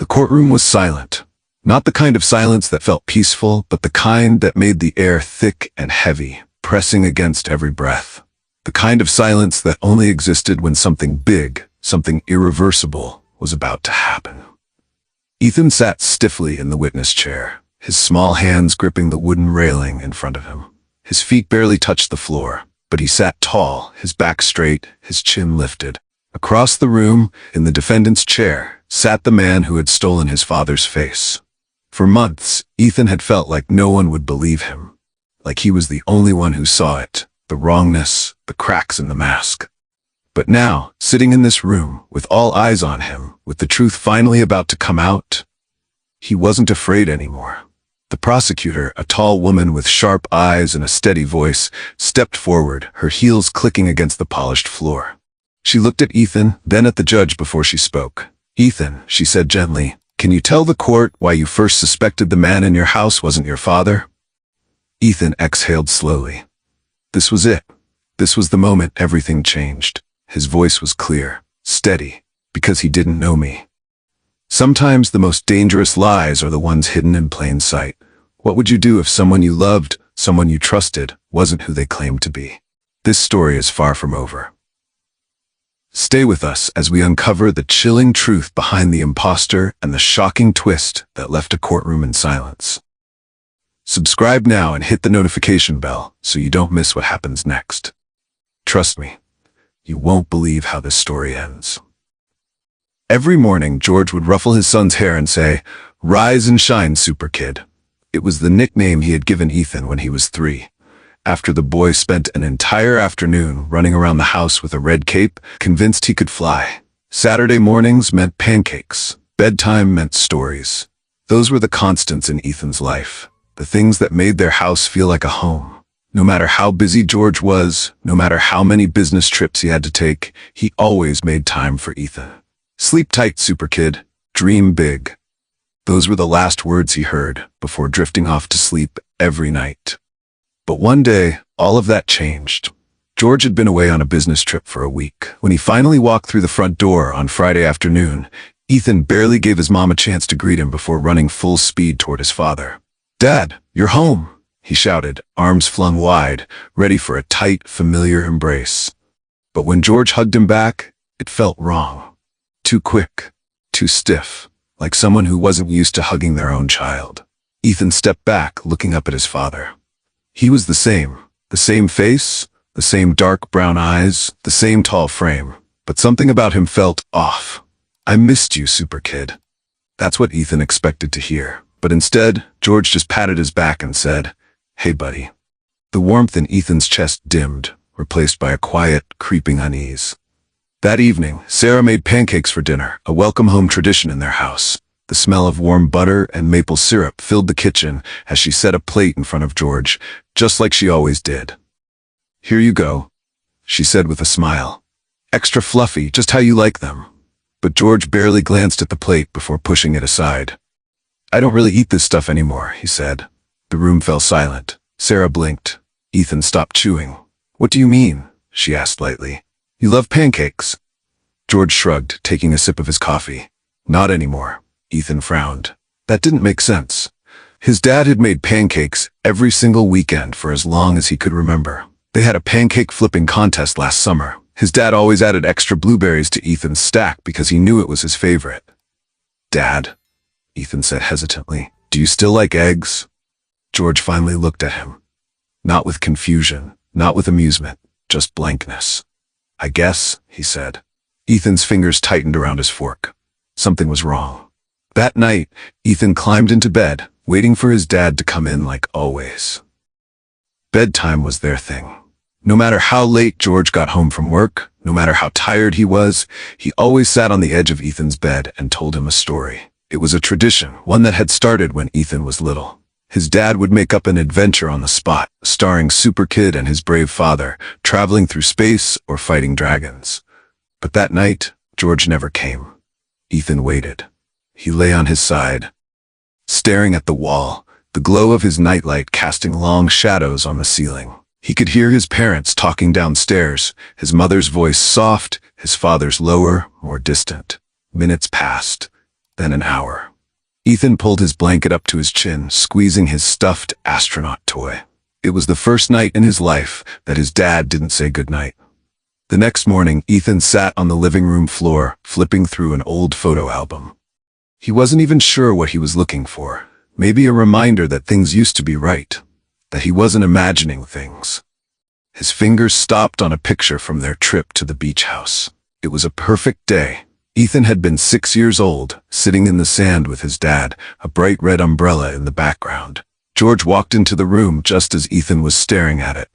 The courtroom was silent. Not the kind of silence that felt peaceful, but the kind that made the air thick and heavy, pressing against every breath. The kind of silence that only existed when something big, something irreversible, was about to happen. Ethan sat stiffly in the witness chair, his small hands gripping the wooden railing in front of him. His feet barely touched the floor, but he sat tall, his back straight, his chin lifted. Across the room, in the defendant's chair, sat the man who had stolen his father's face. For months, Ethan had felt like no one would believe him, like he was the only one who saw it, the wrongness, the cracks in the mask. But now, sitting in this room, with all eyes on him, with the truth finally about to come out, he wasn't afraid anymore. The prosecutor, a tall woman with sharp eyes and a steady voice, stepped forward, her heels clicking against the polished floor. She looked at Ethan, then at the judge before she spoke. "Ethan," she said gently, "can you tell the court why you first suspected the man in your house wasn't your father?" Ethan exhaled slowly. This was it. This was the moment everything changed. His voice was clear, steady, because he didn't know me. Sometimes the most dangerous lies are the ones hidden in plain sight. What would you do if someone you loved, someone you trusted, wasn't who they claimed to be? This story is far from over. Stay with us as we uncover the chilling truth behind the impostor and the shocking twist that left a courtroom in silence. Subscribe now and hit the notification bell so you don't miss what happens next. Trust me, you won't believe how this story ends. Every morning, George would ruffle his son's hair and say, "Rise and shine, super kid." It was the nickname he had given Ethan when he was 3. After the boy spent an entire afternoon running around the house with a red cape, convinced he could fly. Saturday mornings meant pancakes. Bedtime meant stories. Those were the constants in Ethan's life, the things that made their house feel like a home. No matter how busy George was, no matter how many business trips he had to take, he always made time for Ethan. Sleep tight, super kid. Dream big. Those were the last words he heard before drifting off to sleep every night. But one day, all of that changed. George had been away on a business trip for a week. When he finally walked through the front door on Friday afternoon, Ethan barely gave his mom a chance to greet him before running full speed toward his father. "Dad, you're home," he shouted, arms flung wide, ready for a tight, familiar embrace. But when George hugged him back, it felt wrong. Too quick, too stiff, like someone who wasn't used to hugging their own child. Ethan stepped back, looking up at his father. He was the same face, the same dark brown eyes, the same tall frame, but something about him felt off. "I missed you, super kid." That's what Ethan expected to hear, but instead, George just patted his back and said, "Hey, buddy." The warmth in Ethan's chest dimmed, replaced by a quiet, creeping unease. That evening, Sarah made pancakes for dinner, a welcome home tradition in their house. The smell of warm butter and maple syrup filled the kitchen as she set a plate in front of George, just like she always did. "Here you go," she said with a smile. "Extra fluffy, just how you like them." But George barely glanced at the plate before pushing it aside. "I don't really eat this stuff anymore," he said. The room fell silent. Sarah blinked. Ethan stopped chewing. "What do you mean?" she asked lightly. "You love pancakes." George shrugged, taking a sip of his coffee. "Not anymore." Ethan frowned. That didn't make sense. His dad had made pancakes every single weekend for as long as he could remember. They had a pancake flipping contest last summer. His dad always added extra blueberries to Ethan's stack because he knew it was his favorite. "Dad," Ethan said hesitantly, "do you still like eggs?" George finally looked at him. Not with confusion, not with amusement, just blankness. "I guess," he said. Ethan's fingers tightened around his fork. Something was wrong. That night, Ethan climbed into bed, waiting for his dad to come in like always. Bedtime was their thing. No matter how late George got home from work, no matter how tired he was, he always sat on the edge of Ethan's bed and told him a story. It was a tradition, one that had started when Ethan was little. His dad would make up an adventure on the spot, starring Super Kid and his brave father, traveling through space or fighting dragons. But that night, George never came. Ethan waited. He lay on his side, staring at the wall, the glow of his nightlight casting long shadows on the ceiling. He could hear his parents talking downstairs, his mother's voice soft, his father's lower, more distant. Minutes passed. then an hour. Ethan pulled his blanket up to his chin, squeezing his stuffed astronaut toy. It was the first night in his life that his dad didn't say goodnight. The next morning, Ethan sat on the living room floor, flipping through an old photo album. He wasn't even sure what he was looking for. Maybe a reminder that things used to be right, that he wasn't imagining things. His fingers stopped on a picture from their trip to the beach house. It was a perfect day. Ethan had been 6 years old, sitting in the sand with his dad, a bright red umbrella in the background. George walked into the room just as Ethan was staring at it.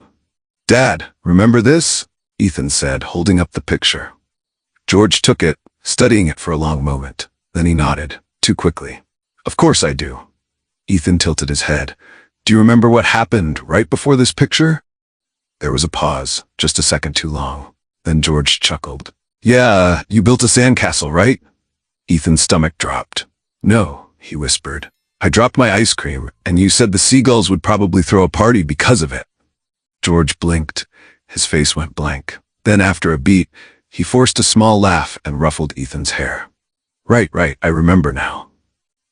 "Dad, remember this?" Ethan said, holding up the picture. George took it, studying it for a long moment. Then he nodded, too quickly. "Of course I do." Ethan tilted his head. "Do you remember what happened right before this picture?" There was a pause, just a second too long. Then George chuckled. "Yeah, you built a sandcastle, right?" Ethan's stomach dropped. "No," he whispered. "I dropped my ice cream, and you said the seagulls would probably throw a party because of it." George blinked. His face went blank. Then after a beat, he forced a small laugh and ruffled Ethan's hair. Right, I remember now."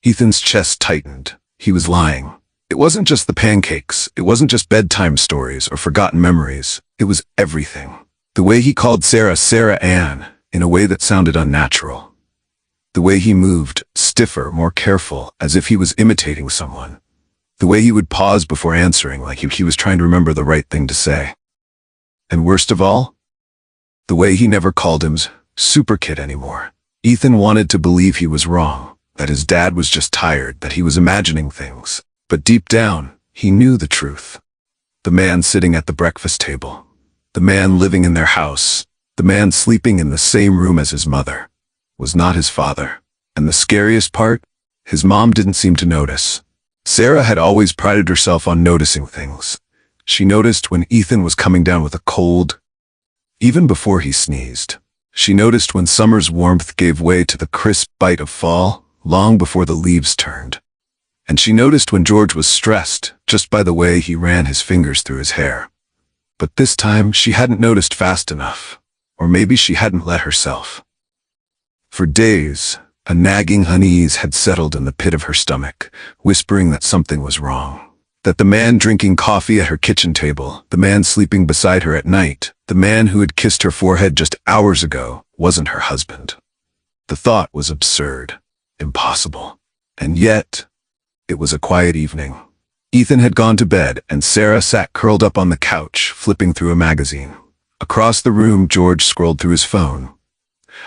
Ethan's chest tightened. He was lying. It wasn't just the pancakes. It wasn't just bedtime stories or forgotten memories. It was everything. The way he called Sarah Sarah Ann, in a way that sounded unnatural. The way he moved, stiffer, more careful, as if he was imitating someone. The way he would pause before answering, like he was trying to remember the right thing to say. And worst of all, the way he never called him Super Kid anymore. Ethan wanted to believe he was wrong, that his dad was just tired, that he was imagining things. But deep down, he knew the truth. The man sitting at the breakfast table. The man living in their house, the man sleeping in the same room as his mother, was not his father. And the scariest part, his mom didn't seem to notice. Sarah had always prided herself on noticing things. She noticed when Ethan was coming down with a cold, even before he sneezed. She noticed when summer's warmth gave way to the crisp bite of fall, long before the leaves turned. And she noticed when George was stressed, just by the way he ran his fingers through his hair. But this time, she hadn't noticed fast enough. Or maybe she hadn't let herself. For days, a nagging unease had settled in the pit of her stomach, whispering that something was wrong. That the man drinking coffee at her kitchen table, the man sleeping beside her at night, the man who had kissed her forehead just hours ago, wasn't her husband. The thought was absurd, impossible. And yet, it was a quiet evening. Ethan had gone to bed, and Sarah sat curled up on the couch, flipping through a magazine. Across the room, George scrolled through his phone,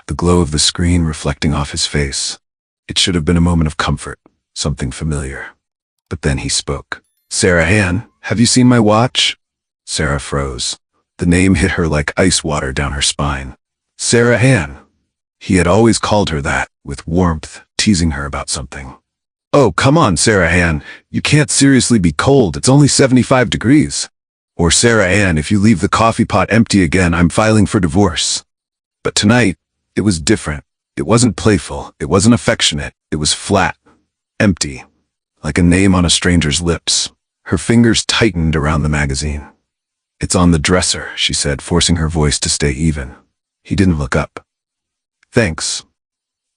the glow of the screen reflecting off his face. It should have been a moment of comfort, something familiar. But then he spoke. "Sarah Ann, have you seen my watch?" Sarah froze. The name hit her like ice water down her spine. Sarah Ann. He had always called her that, with warmth, teasing her about something. "Oh, come on, Sarah Ann. You can't seriously be cold. It's only 75 degrees. Or Sarah Ann, if you leave the coffee pot empty again, I'm filing for divorce." But tonight, it was different. It wasn't playful. It wasn't affectionate. It was flat, empty, like a name on a stranger's lips. Her fingers tightened around the magazine. "It's on the dresser," she said, forcing her voice to stay even. He didn't look up. "Thanks."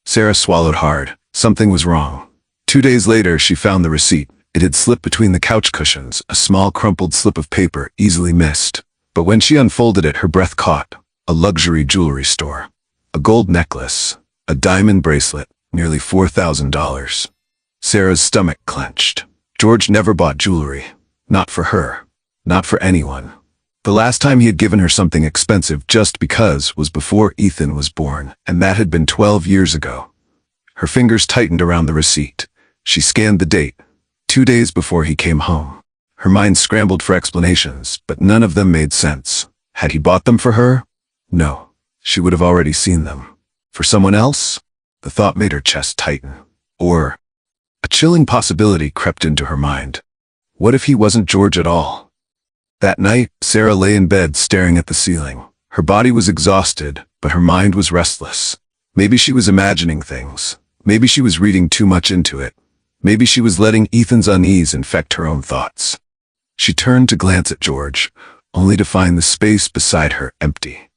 Sarah swallowed hard. Something was wrong. 2 days later, she found the receipt. It had slipped between the couch cushions, a small crumpled slip of paper, easily missed. But when she unfolded it, her breath caught. A luxury jewelry store. A gold necklace. A diamond bracelet. Nearly $4,000. Sarah's stomach clenched. George never bought jewelry. Not for her. Not for anyone. The last time he had given her something expensive just because was before Ethan was born, and that had been 12 years ago. Her fingers tightened around the receipt. She scanned the date. 2 days before he came home. Her mind scrambled for explanations, but none of them made sense. Had he bought them for her? No. She would have already seen them. For someone else? The thought made her chest tighten. Or a chilling possibility crept into her mind. What if he wasn't George at all? That night, Sarah lay in bed staring at the ceiling. Her body was exhausted, but her mind was restless. Maybe she was imagining things. Maybe she was reading too much into it. Maybe she was letting Ethan's unease infect her own thoughts. She turned to glance at George, only to find the space beside her empty.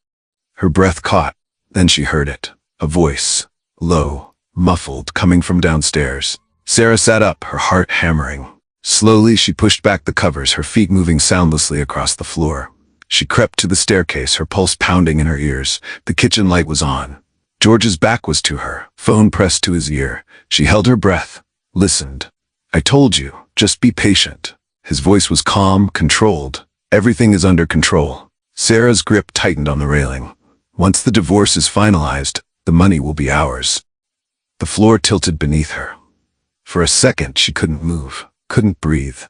Her breath caught, then she heard it. A voice, low, muffled, coming from downstairs. Sarah sat up, her heart hammering. Slowly, she pushed back the covers, her feet moving soundlessly across the floor. She crept to the staircase, her pulse pounding in her ears. The kitchen light was on. George's back was to her, phone pressed to his ear. She held her breath, listened. "I told you, just be patient." His voice was calm, controlled. "Everything is under control." Sarah's grip tightened on the railing. "Once the divorce is finalized, the money will be ours." The floor tilted beneath her. For a second, she couldn't move, couldn't breathe.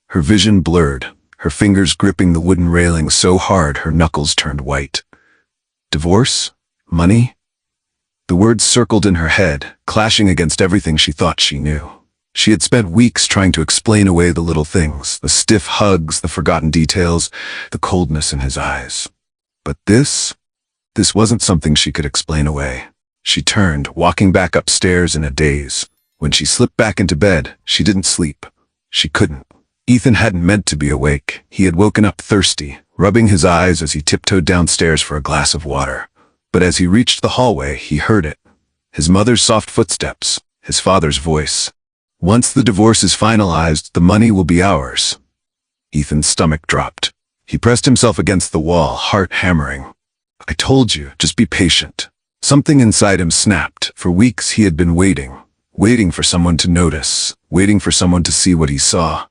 Her vision blurred, her fingers gripping the wooden railing so hard her knuckles turned white. Divorce? Money? The words circled in her head, clashing against everything she thought she knew. She had spent weeks trying to explain away the little things, the stiff hugs, the forgotten details, the coldness in his eyes. But this wasn't something she could explain away. She turned, walking back upstairs in a daze. When she slipped back into bed, she didn't sleep. She couldn't. Ethan hadn't meant to be awake. He had woken up thirsty, rubbing his eyes as he tiptoed downstairs for a glass of water. But as he reached the hallway, he heard it. His mother's soft footsteps, his father's voice. "Once the divorce is finalized, the money will be ours." Ethan's stomach dropped. He pressed himself against the wall, heart hammering. "I told you, just be patient." Something inside him snapped. For weeks he had been waiting for someone to notice, waiting for someone to see what he saw.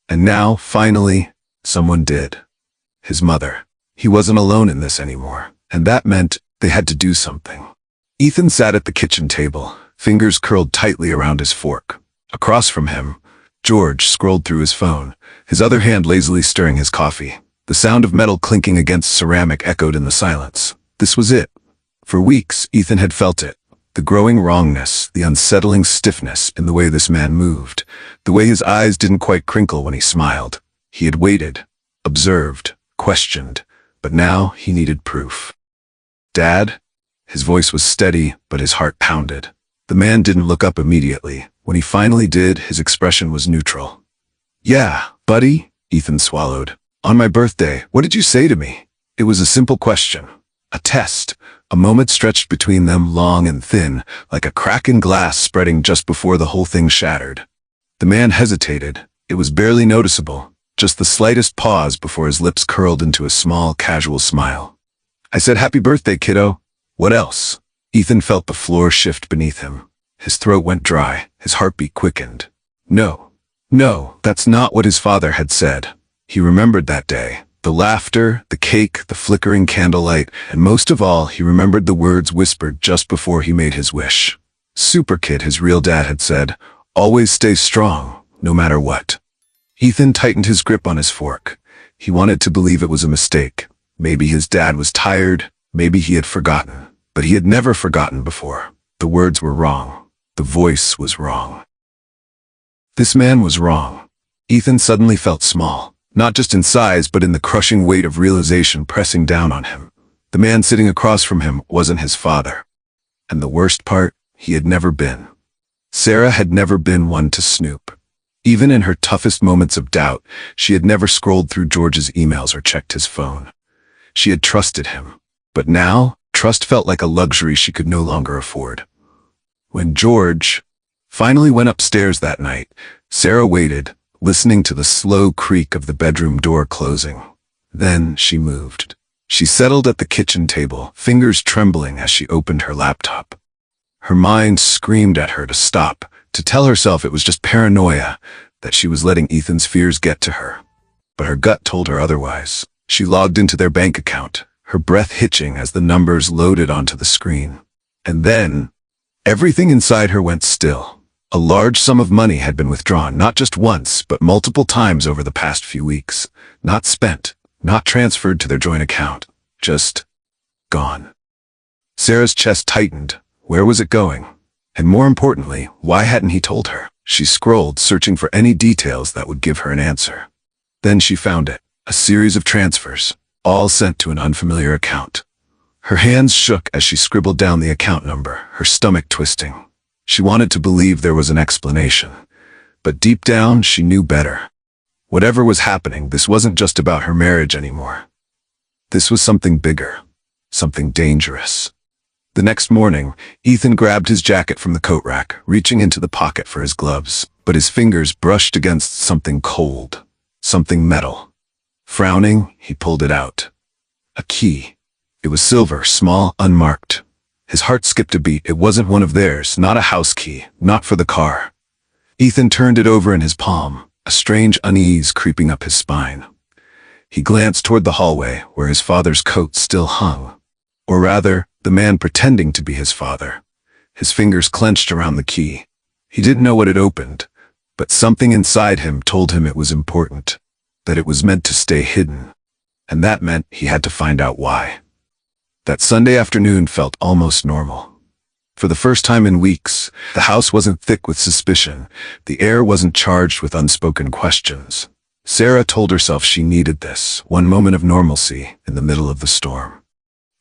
And now, finally, someone did. His mother. He wasn't alone in this anymore, and that meant they had to do something. Ethan sat at the kitchen table, fingers curled tightly around his fork. Across from him, George scrolled through his phone, his other hand lazily stirring his coffee. The sound of metal clinking against ceramic echoed in the silence. This was it. For weeks, Ethan had felt it. The growing wrongness, the unsettling stiffness in the way this man moved, the way his eyes didn't quite crinkle when he smiled. He had waited, observed, questioned, but now he needed proof. "Dad?" His voice was steady, but his heart pounded. The man didn't look up immediately. When he finally did, his expression was neutral. "Yeah, buddy," Ethan swallowed. "On my birthday, what did you say to me?" It was a simple question. A test. A moment stretched between them, long and thin, like a crack in glass spreading just before the whole thing shattered. The man hesitated. It was barely noticeable, just the slightest pause before his lips curled into a small, casual smile. "I said happy birthday, kiddo. What else?" Ethan felt the floor shift beneath him. His throat went dry, his heartbeat quickened. No, that's not what his father had said. He remembered that day. The laughter, the cake, the flickering candlelight, and most of all, he remembered the words whispered just before he made his wish. "Super kid," his real dad had said. "Always stay strong, no matter what." Ethan tightened his grip on his fork. He wanted to believe it was a mistake. Maybe his dad was tired, maybe he had forgotten. But he had never forgotten before. The words were wrong. The voice was wrong. This man was wrong. Ethan suddenly felt small. Not just in size, but in the crushing weight of realization pressing down on him. The man sitting across from him wasn't his father. And the worst part, he had never been. Sarah had never been one to snoop. Even in her toughest moments of doubt, she had never scrolled through George's emails or checked his phone. She had trusted him. But now, trust felt like a luxury she could no longer afford. When George finally went upstairs that night, Sarah waited, listening to the slow creak of the bedroom door closing. Then she moved. She settled at the kitchen table, fingers trembling as she opened her laptop. Her mind screamed at her to stop, to tell herself it was just paranoia, that she was letting Ethan's fears get to her. But her gut told her otherwise. She logged into their bank account, her breath hitching as the numbers loaded onto the screen. And then, everything inside her went still. A large sum of money had been withdrawn, not just once, but multiple times over the past few weeks. Not spent, not transferred to their joint account, just gone. Sarah's chest tightened. Where was it going? And more importantly, why hadn't he told her? She scrolled, searching for any details that would give her an answer. Then she found it. A series of transfers, all sent to an unfamiliar account. Her hands shook as she scribbled down the account number, her stomach twisting. She wanted to believe there was an explanation, but deep down she knew better. Whatever was happening, this wasn't just about her marriage anymore. This was something bigger, something dangerous. The next morning, Ethan grabbed his jacket from the coat rack, reaching into the pocket for his gloves, but his fingers brushed against something cold, something metal. Frowning, he pulled it out. A key. It was silver, small, unmarked. His heart skipped a beat. It wasn't one of theirs, not a house key, not for the car. Ethan turned it over in his palm, a strange unease creeping up his spine. He glanced toward the hallway, where his father's coat still hung. Or rather, the man pretending to be his father. His fingers clenched around the key. He didn't know what it opened, but something inside him told him it was important, that it was meant to stay hidden. And that meant he had to find out why. That Sunday afternoon felt almost normal. For the first time in weeks, the house wasn't thick with suspicion. The air wasn't charged with unspoken questions. Sarah told herself she needed this, one moment of normalcy in the middle of the storm.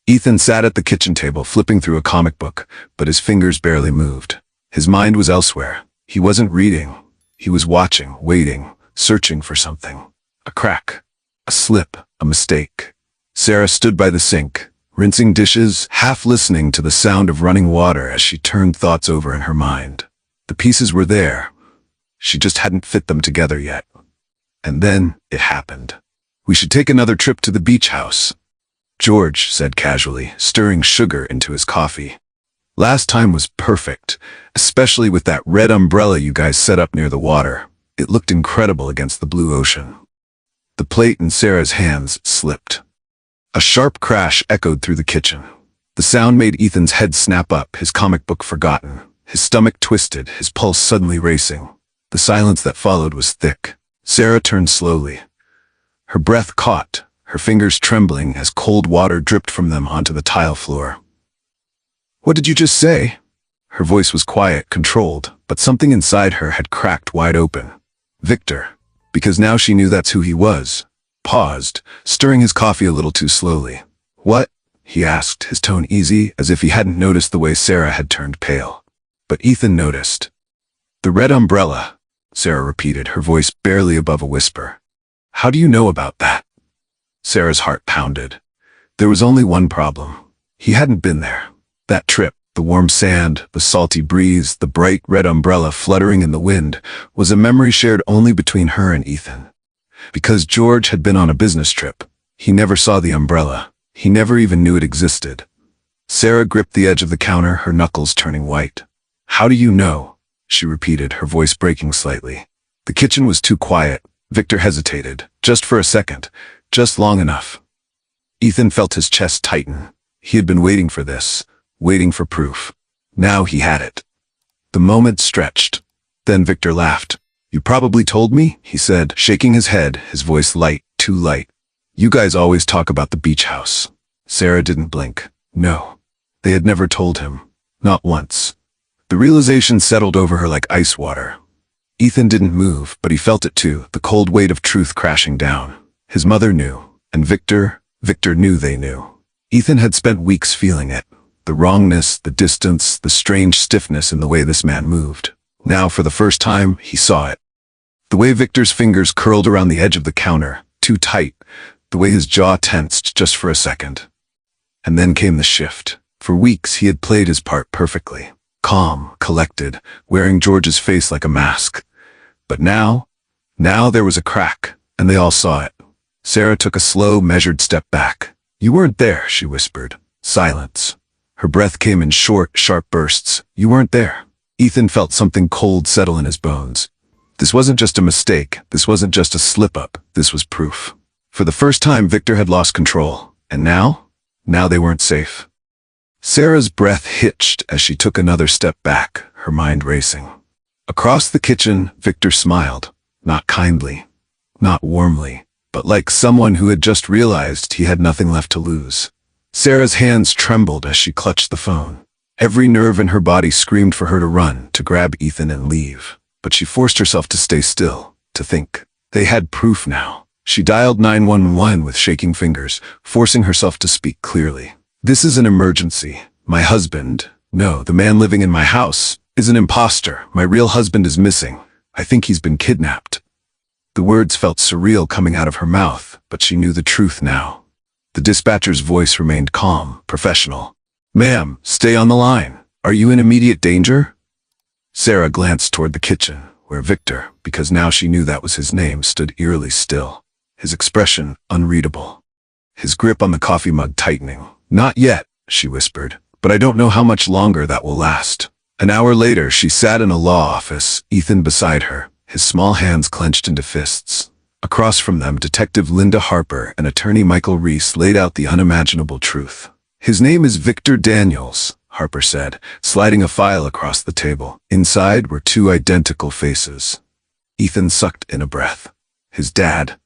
Ethan sat at the kitchen table flipping through a comic book, but his fingers barely moved. His mind was elsewhere. He wasn't reading. He was watching, waiting, searching for something. A crack, a slip, a mistake. Sarah stood by the sink, rinsing dishes, half listening to the sound of running water as she turned thoughts over in her mind. The pieces were there. She just hadn't fit them together yet. And then it happened. "We should take another trip to the beach house," George said casually, stirring sugar into his coffee. "Last time was perfect, especially with that red umbrella you guys set up near the water. It looked incredible against the blue ocean." The plate in Sarah's hands slipped. A sharp crash echoed through the kitchen. The sound made Ethan's head snap up, his comic book forgotten. His stomach twisted, his pulse suddenly racing. The silence that followed was thick. Sarah turned slowly. Her breath caught, her fingers trembling as cold water dripped from them onto the tile floor. "What did you just say?" Her voice was quiet, controlled, but something inside her had cracked wide open. Victor. Because now she knew that's who he was. Paused, stirring his coffee a little too slowly. "What?" he asked, his tone easy, as if he hadn't noticed the way Sarah had turned pale. But Ethan noticed. "The red umbrella," Sarah repeated, her voice barely above a whisper. "How do you know about that?" Sarah's heart pounded. There was only one problem. He hadn't been there. That trip, the warm sand, the salty breeze, the bright red umbrella fluttering in the wind, was a memory shared only between her and Ethan. Because George had been on a business trip, he never saw the umbrella. He never even knew it existed. Sarah gripped the edge of the counter, her knuckles turning white. "How do you know?" she repeated, her voice breaking slightly. The kitchen was too quiet. Victor hesitated, just for a second, just long enough. Ethan felt his chest tighten. He had been waiting for this, waiting for proof. Now he had it. The moment stretched. Then Victor laughed. "You probably told me," he said, shaking his head, his voice light, too light. "You guys always talk about the beach house." Sarah didn't blink. No. They had never told him. Not once. The realization settled over her like ice water. Ethan didn't move, but he felt it too, the cold weight of truth crashing down. His mother knew, and Victor knew they knew. Ethan had spent weeks feeling it. The wrongness, the distance, the strange stiffness in the way this man moved. Now, for the first time, he saw it. The way Victor's fingers curled around the edge of the counter, too tight, the way his jaw tensed just for a second. And then came the shift. For weeks, he had played his part perfectly. Calm, collected, wearing George's face like a mask. But now there was a crack, and they all saw it. Sarah took a slow, measured step back. "You weren't there," she whispered. Silence. Her breath came in short, sharp bursts. "You weren't there." Ethan felt something cold settle in his bones. This wasn't just a mistake. This wasn't just a slip-up. This was proof. For the first time, Victor had lost control. And now they weren't safe. Sarah's breath hitched as she took another step back, her mind racing. Across the kitchen, Victor smiled. Not kindly, not warmly, but like someone who had just realized he had nothing left to lose. Sarah's hands trembled as she clutched the phone. Every nerve in her body screamed for her to run, to grab Ethan and leave. But she forced herself to stay still, to think. They had proof now. She dialed 911 with shaking fingers, forcing herself to speak clearly. "This is an emergency. My husband, no, the man living in my house, is an impostor. My real husband is missing. I think he's been kidnapped." The words felt surreal coming out of her mouth, but she knew the truth now. The dispatcher's voice remained calm, professional. Ma'am, stay on the line. Are you in immediate danger? Sarah glanced toward the kitchen, where Victor, because now she knew that was his name, stood eerily still, his expression unreadable, his grip on the coffee mug tightening. Not yet, she whispered, but I don't know how much longer that will last. An hour later, she sat in a law office, Ethan beside her, his small hands clenched into fists. Across from them, Detective Linda Harper and Attorney Michael Reese laid out the unimaginable truth. His name is Victor Daniels, Harper said, sliding a file across the table. Inside were two identical faces. Ethan sucked in a breath. His dad,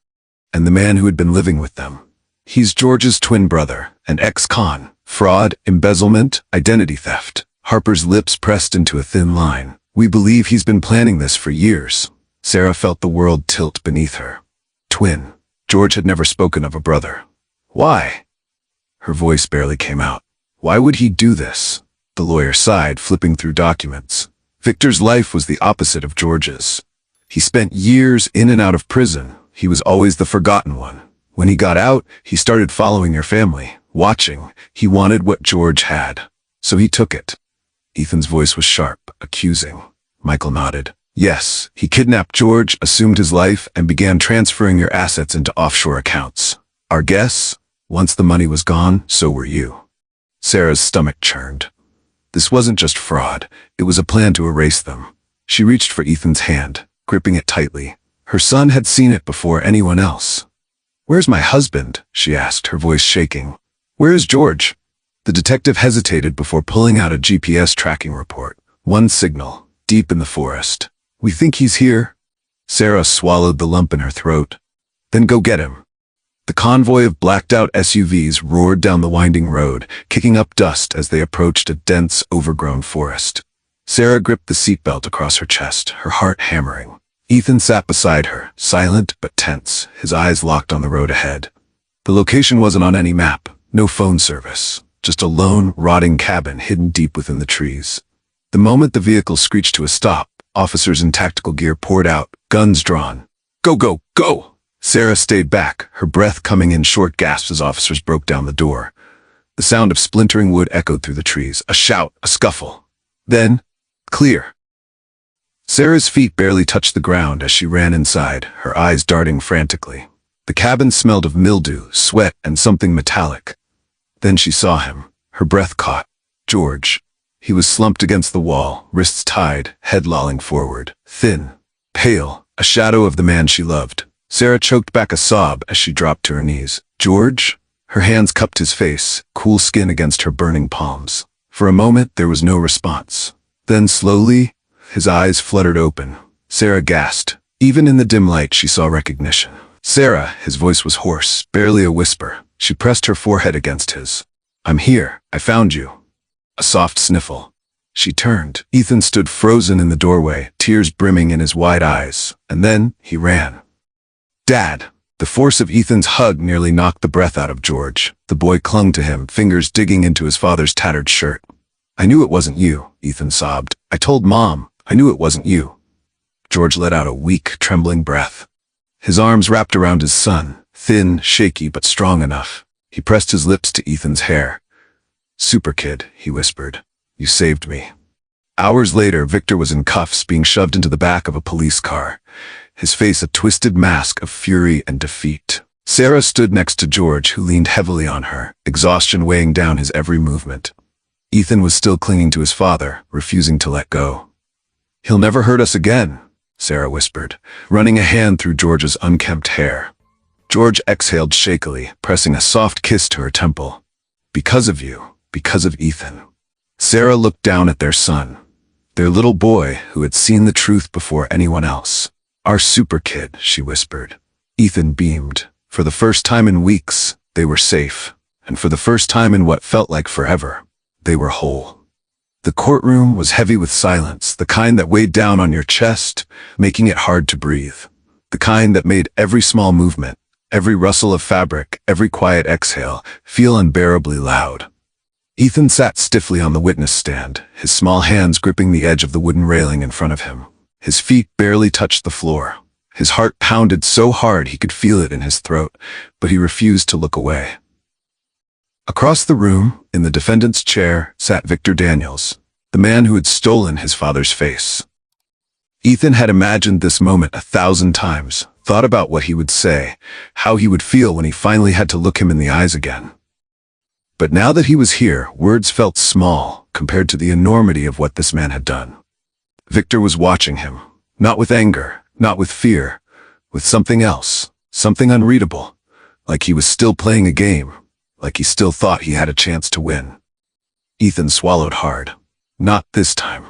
and the man who had been living with them. He's George's twin brother, an ex-con. Fraud, embezzlement, identity theft. Harper's lips pressed into a thin line. We believe he's been planning this for years. Sarah felt the world tilt beneath her. Twin. George had never spoken of a brother. Why? Her voice barely came out. Why would he do this? The lawyer sighed, flipping through documents. Victor's life was the opposite of George's. He spent years in and out of prison. He was always the forgotten one. When he got out, he started following your family, watching. He wanted what George had. So he took it. Ethan's voice was sharp, accusing. Michael nodded. Yes, he kidnapped George, assumed his life, and began transferring your assets into offshore accounts. Our guess? Once the money was gone, so were you. Sarah's stomach churned. This wasn't just fraud. It was a plan to erase them. She reached for Ethan's hand, gripping it tightly. Her son had seen it before anyone else. Where's my husband? She asked, her voice shaking. Where is George? The detective hesitated before pulling out a GPS tracking report. One signal, deep in the forest. We think he's here. Sarah swallowed the lump in her throat. Then go get him. The convoy of blacked-out SUVs roared down the winding road, kicking up dust as they approached a dense, overgrown forest. Sarah gripped the seatbelt across her chest, her heart hammering. Ethan sat beside her, silent but tense, his eyes locked on the road ahead. The location wasn't on any map, no phone service, just a lone, rotting cabin hidden deep within the trees. The moment the vehicle screeched to a stop, officers in tactical gear poured out, guns drawn. Go, go, go! Sarah stayed back, her breath coming in short gasps as officers broke down the door. The sound of splintering wood echoed through the trees, a shout, a scuffle. Then, clear. Sarah's feet barely touched the ground as she ran inside, her eyes darting frantically. The cabin smelled of mildew, sweat, and something metallic. Then she saw him, her breath caught. George. He was slumped against the wall, wrists tied, head lolling forward. Thin, pale, a shadow of the man she loved. Sarah choked back a sob as she dropped to her knees. George? Her hands cupped his face, cool skin against her burning palms. For a moment, there was no response. Then slowly, his eyes fluttered open. Sarah gasped. Even in the dim light, she saw recognition. Sarah, his voice was hoarse, barely a whisper. She pressed her forehead against his. I'm here. I found you. A soft sniffle. She turned. Ethan stood frozen in the doorway, tears brimming in his wide eyes. And then, he ran. Dad! The force of Ethan's hug nearly knocked the breath out of George. The boy clung to him, fingers digging into his father's tattered shirt. I knew it wasn't you, Ethan sobbed. I told Mom. I knew it wasn't you. George let out a weak, trembling breath. His arms wrapped around his son, thin, shaky, but strong enough. He pressed his lips to Ethan's hair. Super kid, he whispered. You saved me. Hours later, Victor was in cuffs, being shoved into the back of a police car, his face a twisted mask of fury and defeat. Sarah stood next to George, who leaned heavily on her, exhaustion weighing down his every movement. Ethan was still clinging to his father, refusing to let go. He'll never hurt us again, Sarah whispered, running a hand through George's unkempt hair. George exhaled shakily, pressing a soft kiss to her temple. Because of you, because of Ethan. Sarah looked down at their son, their little boy who had seen the truth before anyone else. Our super kid, she whispered. Ethan beamed. For the first time in weeks, they were safe, and for the first time in what felt like forever, they were whole. The courtroom was heavy with silence, the kind that weighed down on your chest, making it hard to breathe. The kind that made every small movement, every rustle of fabric, every quiet exhale, feel unbearably loud. Ethan sat stiffly on the witness stand, his small hands gripping the edge of the wooden railing in front of him. His feet barely touched the floor. His heart pounded so hard he could feel it in his throat, but he refused to look away. Across the room, in the defendant's chair, sat Victor Daniels, the man who had stolen his father's face. Ethan had imagined this moment 1,000 times, thought about what he would say, how he would feel when he finally had to look him in the eyes again. But now that he was here, words felt small compared to the enormity of what this man had done. Victor was watching him, not with anger, not with fear, with something else, something unreadable, like he was still playing a game, like he still thought he had a chance to win. Ethan swallowed hard. Not this time.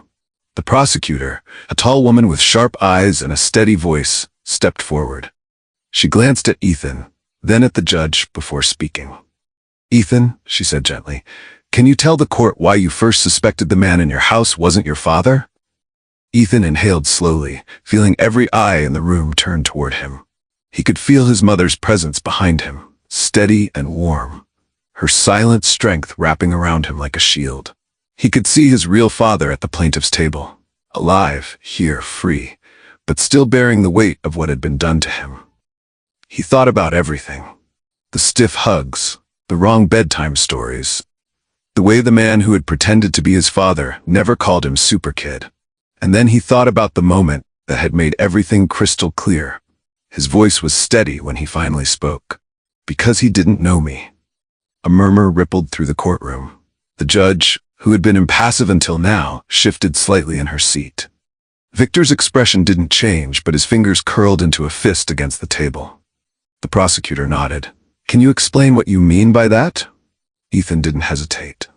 The prosecutor, a tall woman with sharp eyes and a steady voice, stepped forward. She glanced at Ethan, then at the judge before speaking. "Ethan," she said gently, "can you tell the court why you first suspected the man in your house wasn't your father?" Ethan inhaled slowly, feeling every eye in the room turn toward him. He could feel his mother's presence behind him, steady and warm, her silent strength wrapping around him like a shield. He could see his real father at the plaintiff's table, alive, here, free, but still bearing the weight of what had been done to him. He thought about everything. The stiff hugs, the wrong bedtime stories, the way the man who had pretended to be his father never called him Super Kid. And then he thought about the moment that had made everything crystal clear. His voice was steady when he finally spoke. "Because he didn't know me." A murmur rippled through the courtroom. The judge, who had been impassive until now, shifted slightly in her seat. Victor's expression didn't change, but his fingers curled into a fist against the table. The prosecutor nodded. "Can you explain what you mean by that?" Ethan didn't hesitate.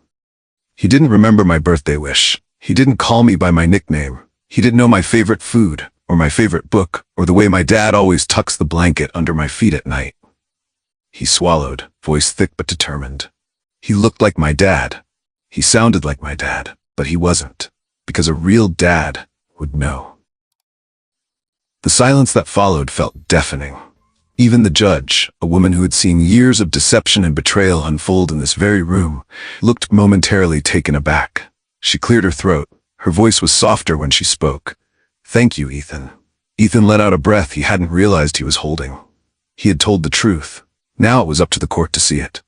"He didn't remember my birthday wish. He didn't call me by my nickname. He didn't know my favorite food, or my favorite book, or the way my dad always tucks the blanket under my feet at night." He swallowed, voice thick but determined. "He looked like my dad. He sounded like my dad, but he wasn't, because a real dad would know." The silence that followed felt deafening. Even the judge, a woman who had seen years of deception and betrayal unfold in this very room, looked momentarily taken aback. She cleared her throat. Her voice was softer when she spoke. "Thank you, Ethan." Ethan let out a breath he hadn't realized he was holding. He had told the truth. Now it was up to the court to see it.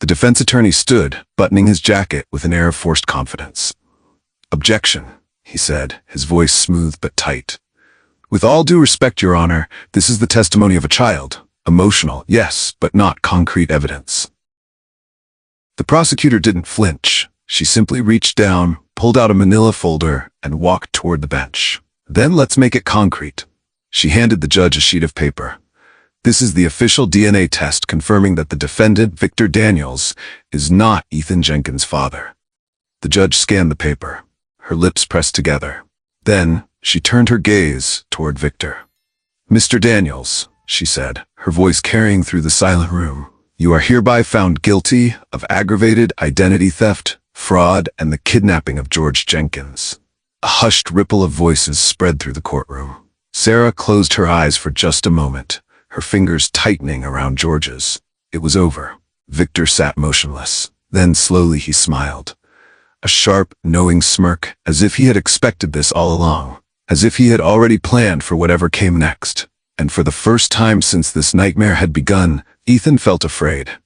The defense attorney stood, buttoning his jacket with an air of forced confidence. "Objection," he said, his voice smooth but tight. "With all due respect, Your Honor, this is the testimony of a child. Emotional, yes, but not concrete evidence." The prosecutor didn't flinch. She simply reached down, pulled out a manila folder, and walked toward the bench. "Then let's make it concrete." She handed the judge a sheet of paper. "This is the official DNA test confirming that the defendant, Victor Daniels, is not Ethan Jenkins' father." The judge scanned the paper, her lips pressed together. Then, she turned her gaze toward Victor. "Mr. Daniels," she said, her voice carrying through the silent room, "you are hereby found guilty of aggravated identity theft, fraud, and the kidnapping of George Jenkins." A hushed ripple of voices spread through the courtroom. Sarah closed her eyes for just a moment, her fingers tightening around George's. It was over. Victor sat motionless. Then slowly he smiled. A sharp, knowing smirk, as if he had expected this all along, as if he had already planned for whatever came next. And for the first time since this nightmare had begun, Ethan felt afraid.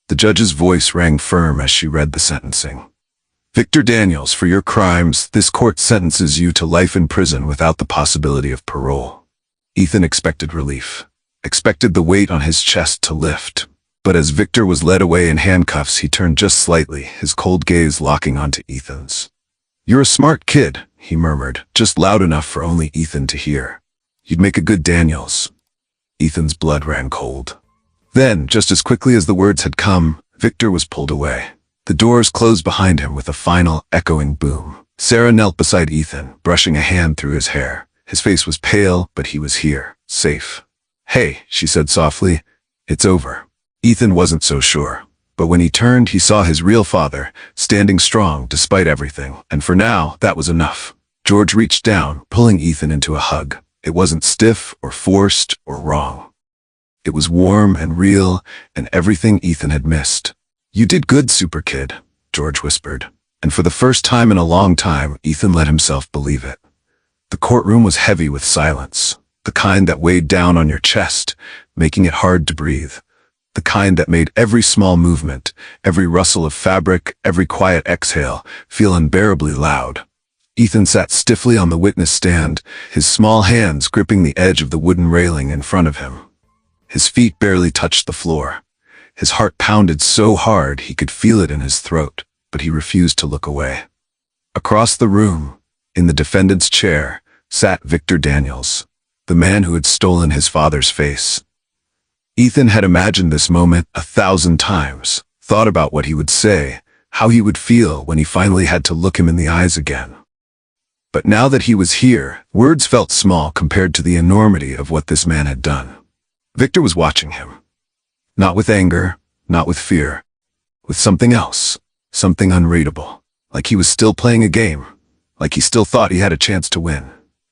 The judge's voice rang firm as she read the sentencing. "Victor Daniels, for your crimes, this court sentences you to life in prison without the possibility of parole." Ethan expected relief, expected the weight on his chest to lift. But as Victor was led away in handcuffs, he turned just slightly, his cold gaze locking onto Ethan's. "You're a smart kid," he murmured, just loud enough for only Ethan to hear. "You'd make a good Daniels." Ethan's blood ran cold. Then, just as quickly as the words had come, Victor was pulled away. The doors closed behind him with a final, echoing boom. Sarah knelt beside Ethan, brushing a hand through his hair. His face was pale, but he was here, safe. "Hey," she said softly, "it's over." Ethan wasn't so sure, but when he turned, he saw his real father, standing strong despite everything, and for now, that was enough. George reached down, pulling Ethan into a hug. It wasn't stiff or forced or wrong. It was warm and real, and everything Ethan had missed. "You did good, Super Kid," George whispered, and for the first time in a long time, Ethan let himself believe it. The courtroom was heavy with silence, the kind that weighed down on your chest, making it hard to breathe. the kind that made every small movement, every rustle of fabric, every quiet exhale feel unbearably loud. Ethan sat stiffly on the witness stand, his small hands gripping the edge of the wooden railing in front of him. His feet barely touched the floor. His heart pounded so hard he could feel it in his throat, but he refused to look away. Across the room, in the defendant's chair, sat Victor Daniels, the man who had stolen his father's face. Ethan had imagined this moment 1,000 times, thought about what he would say, how he would feel when he finally had to look him in the eyes again. But now that he was here, words felt small compared to the enormity of what this man had done. Victor was watching him. Not with anger, not with fear, with something else, something unreadable, like he was still playing a game, like he still thought he had a chance to win.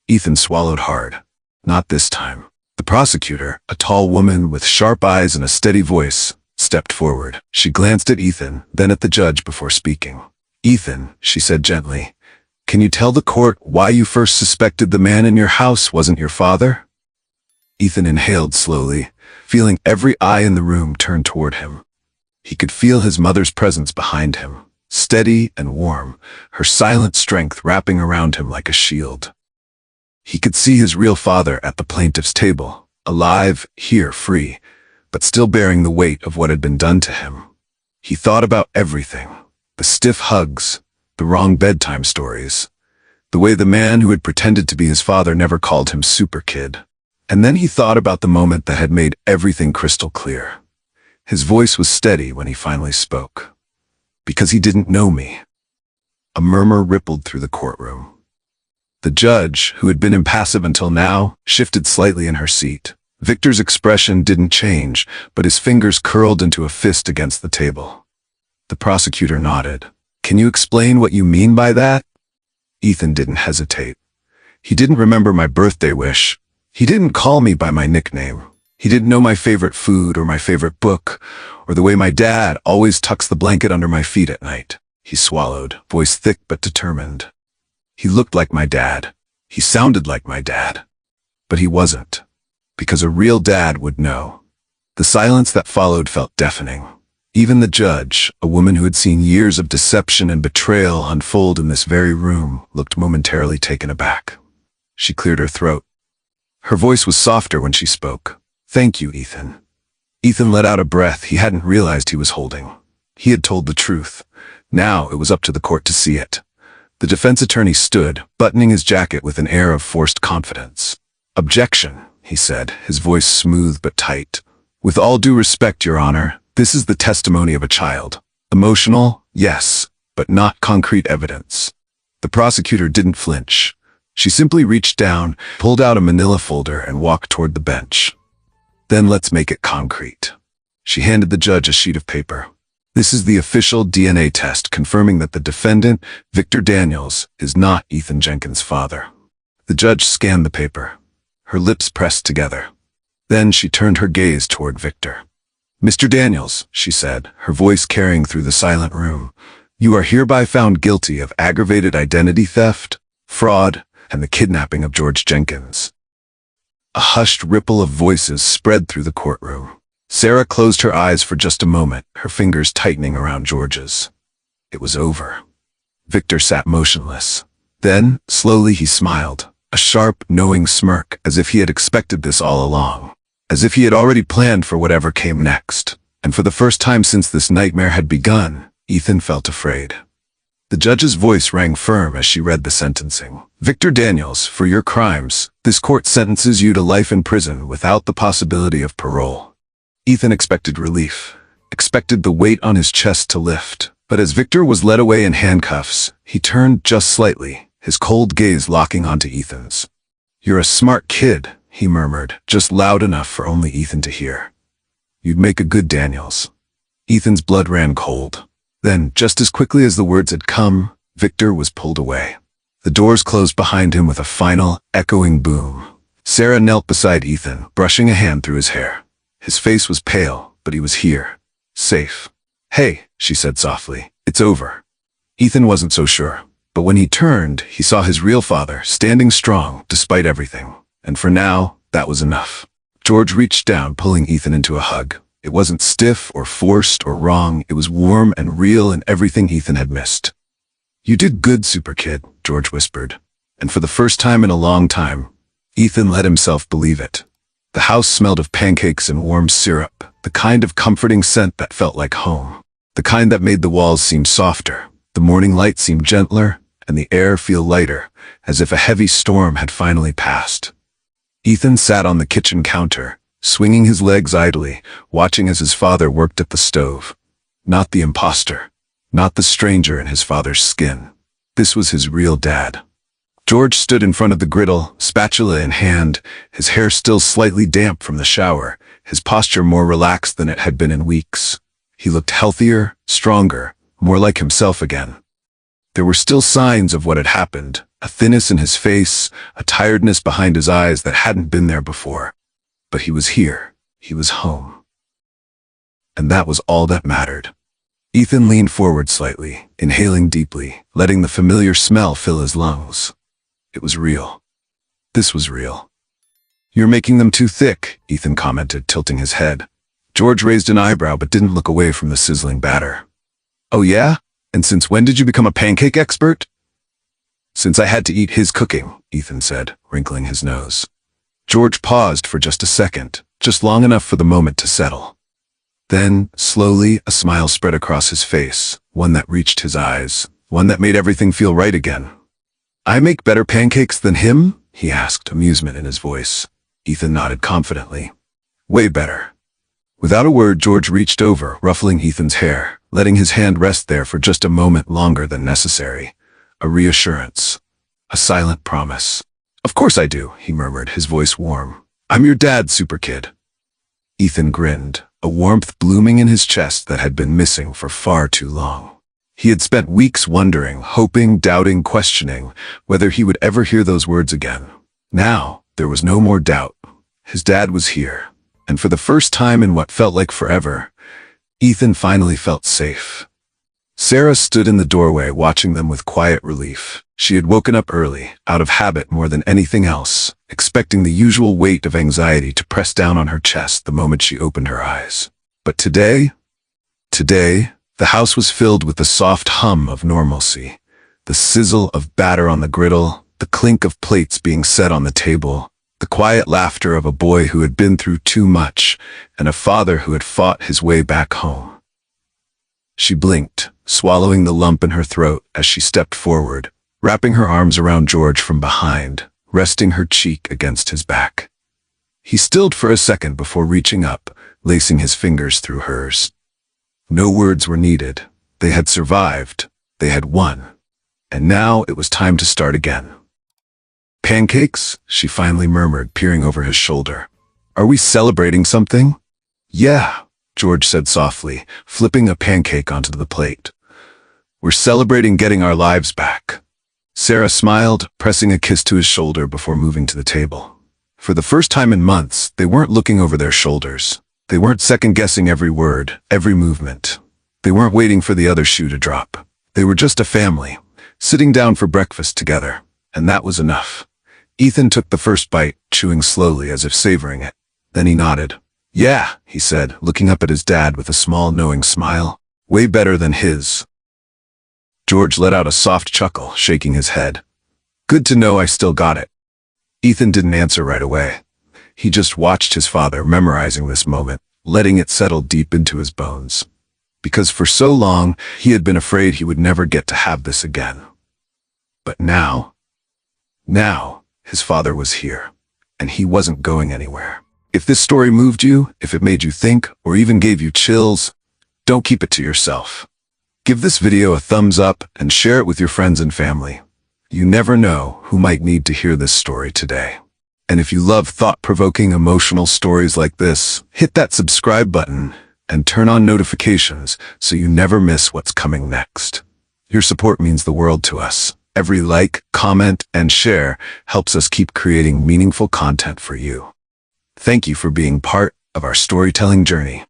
Ethan swallowed hard. Not this time. The prosecutor, a tall woman with sharp eyes and a steady voice, stepped forward. She glanced at Ethan, then at the judge before speaking. "Ethan," she said gently, "can you tell the court why you first suspected the man in your house wasn't your father?" Ethan inhaled slowly, feeling every eye in the room turn toward him. He could feel his mother's presence behind him, steady and warm, her silent strength wrapping around him like a shield. He could see his real father at the plaintiff's table, alive, here, free, but still bearing the weight of what had been done to him. He thought about everything, the stiff hugs, the wrong bedtime stories, the way the man who had pretended to be his father never called him super kid. And then he thought about the moment that had made everything crystal clear. His voice was steady when he finally spoke. "Because he didn't know me." A murmur rippled through the courtroom. The judge, who had been impassive until now, shifted slightly in her seat. Victor's expression didn't change, but his fingers curled into a fist against the table. The prosecutor nodded. "Can you explain what you mean by that?" Ethan didn't hesitate. "He didn't remember my birthday wish. He didn't call me by my nickname. He didn't know my favorite food or my favorite book, or the way my dad always tucks the blanket under my feet at night." He swallowed, voice thick but determined. "He looked like my dad. He sounded like my dad. But he wasn't. Because a real dad would know." The silence that followed felt deafening. Even the judge, a woman who had seen years of deception and betrayal unfold in this very room, looked momentarily taken aback. She cleared her throat. Her voice was softer when she spoke. "Thank you, Ethan." Ethan let out a breath he hadn't realized he was holding. He had told the truth. Now it was up to the court to see it. The defense attorney stood, buttoning his jacket with an air of forced confidence. "Objection," he said, his voice smooth but tight. "With all due respect, Your Honor, this is the testimony of a child. Emotional, yes, but not concrete evidence." The prosecutor didn't flinch. She simply reached down, pulled out a manila folder, and walked toward the bench. "Then let's make it concrete." She handed the judge a sheet of paper. "This is the official DNA test confirming that the defendant, Victor Daniels, is not Ethan Jenkins' father." The judge scanned the paper, her lips pressed together. Then she turned her gaze toward Victor. "Mr. Daniels," she said, her voice carrying through the silent room, "you are hereby found guilty of aggravated identity theft, fraud, and the kidnapping of George Jenkins." A hushed ripple of voices spread through the courtroom. Sarah closed her eyes for just a moment, her fingers tightening around George's. It was over. Victor sat motionless. Then, slowly he smiled, a sharp, knowing smirk, as if he had expected this all along. As if he had already planned for whatever came next. And for the first time since this nightmare had begun, Ethan felt afraid. The judge's voice rang firm as she read the sentencing. "Victor Daniels, for your crimes, this court sentences you to life in prison without the possibility of parole." Ethan expected relief, expected the weight on his chest to lift. But as Victor was led away in handcuffs, he turned just slightly, his cold gaze locking onto Ethan's. "You're a smart kid," he murmured, just loud enough for only Ethan to hear. "You'd make a good Daniels." Ethan's blood ran cold. Then, just as quickly as the words had come, Victor was pulled away. The doors closed behind him with a final, echoing boom. Sarah knelt beside Ethan, brushing a hand through his hair. His face was pale, but he was here. Safe. "Hey," she said softly, "it's over." Ethan wasn't so sure, but when he turned, he saw his real father, standing strong, despite everything. And for now, that was enough. George reached down, pulling Ethan into a hug. It wasn't stiff or forced or wrong. It was warm and real and everything Ethan had missed. "You did good, super kid," George whispered. And for the first time in a long time, Ethan let himself believe it. The house smelled of pancakes and warm syrup, the kind of comforting scent that felt like home. The kind that made the walls seem softer, the morning light seem gentler, and the air feel lighter, as if a heavy storm had finally passed. Ethan sat on the kitchen counter, swinging his legs idly, watching as his father worked at the stove. Not the impostor, not the stranger in his father's skin. This was his real dad. George stood in front of the griddle, spatula in hand, his hair still slightly damp from the shower, his posture more relaxed than it had been in weeks. He looked healthier, stronger, more like himself again. There were still signs of what had happened, a thinness in his face, a tiredness behind his eyes that hadn't been there before. But he was here. He was home. And that was all that mattered. Ethan leaned forward slightly, inhaling deeply, letting the familiar smell fill his lungs. It was real. This was real. "You're making them too thick," Ethan commented, tilting his head. George raised an eyebrow but didn't look away from the sizzling batter. "Oh yeah? And since when did you become a pancake expert?" "Since I had to eat his cooking," Ethan said, wrinkling his nose. George paused for just a second, just long enough for the moment to settle. Then, slowly, a smile spread across his face, one that reached his eyes, one that made everything feel right again. "I make better pancakes than him?" he asked, amusement in his voice. Ethan nodded confidently. "Way better." Without a word, George reached over, ruffling Ethan's hair, letting his hand rest there for just a moment longer than necessary. A reassurance. A silent promise. "Of course I do," he murmured, his voice warm. "I'm your dad, super kid." Ethan grinned, a warmth blooming in his chest that had been missing for far too long. He had spent weeks wondering, hoping, doubting, questioning whether he would ever hear those words again. Now, there was no more doubt. His dad was here, and for the first time in what felt like forever, Ethan finally felt safe. Sarah stood in the doorway watching them with quiet relief. She had woken up early, out of habit more than anything else, expecting the usual weight of anxiety to press down on her chest the moment she opened her eyes. But today, the house was filled with the soft hum of normalcy, the sizzle of batter on the griddle, the clink of plates being set on the table, the quiet laughter of a boy who had been through too much, and a father who had fought his way back home. She blinked, swallowing the lump in her throat as she stepped forward, wrapping her arms around George from behind, resting her cheek against his back. He stilled for a second before reaching up, lacing his fingers through hers. No words were needed. They had survived. They had won. And now it was time to start again. "Pancakes?" she finally murmured, peering over his shoulder. "Are we celebrating something?" "Yeah," George said softly, flipping a pancake onto the plate. "We're celebrating getting our lives back." Sarah smiled, pressing a kiss to his shoulder before moving to the table. For the first time in months, they weren't looking over their shoulders. They weren't second-guessing every word, every movement. They weren't waiting for the other shoe to drop. They were just a family, sitting down for breakfast together, and that was enough. Ethan took the first bite, chewing slowly as if savoring it. Then he nodded. "Yeah," he said, looking up at his dad with a small, knowing smile. "Way better than his." George let out a soft chuckle, shaking his head. "Good to know I still got it." Ethan didn't answer right away. He just watched his father memorizing this moment, letting it settle deep into his bones. Because for so long, he had been afraid he would never get to have this again. But now, his father was here, and he wasn't going anywhere. If this story moved you, if it made you think, or even gave you chills, don't keep it to yourself. Give this video a thumbs up and share it with your friends and family. You never know who might need to hear this story today. And if you love thought-provoking emotional stories like this, hit that subscribe button and turn on notifications so you never miss what's coming next. Your support means the world to us. Every like, comment, and share helps us keep creating meaningful content for you. Thank you for being part of our storytelling journey.